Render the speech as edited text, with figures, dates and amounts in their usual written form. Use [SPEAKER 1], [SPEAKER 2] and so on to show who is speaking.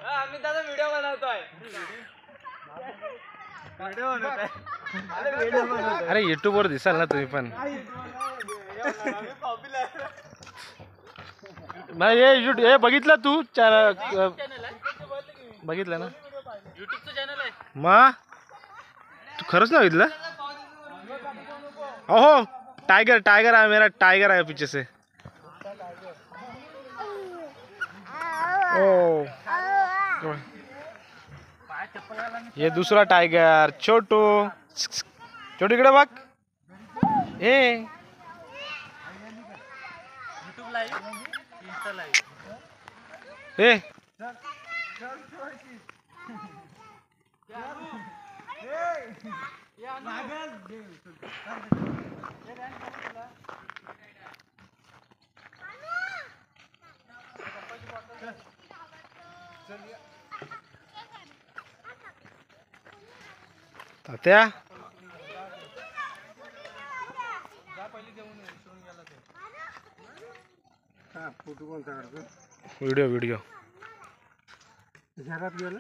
[SPEAKER 1] आम्ही दादा व्हिडिओ बनवतोय.
[SPEAKER 2] अरे युट्यूब वर दिसाल ना तुम्ही पण. नाही हे बघितलं तू चॅनल बघितलं ना
[SPEAKER 1] युट्यूबचं चॅनल आहे.
[SPEAKER 2] मग तू खरंच ना बघितलं. ओहो टाइगर टाइगर है मेरा टाइगर है पीछे से. ओ ये दूसरा टाइगर छोटू. छोटू इकडे बघ. ए
[SPEAKER 1] युट्यूब लाईव्ह इंस्टा लाईव्ह.
[SPEAKER 2] ए तात्या व्हिडिओ व्हिडिओ
[SPEAKER 3] घरात गेलं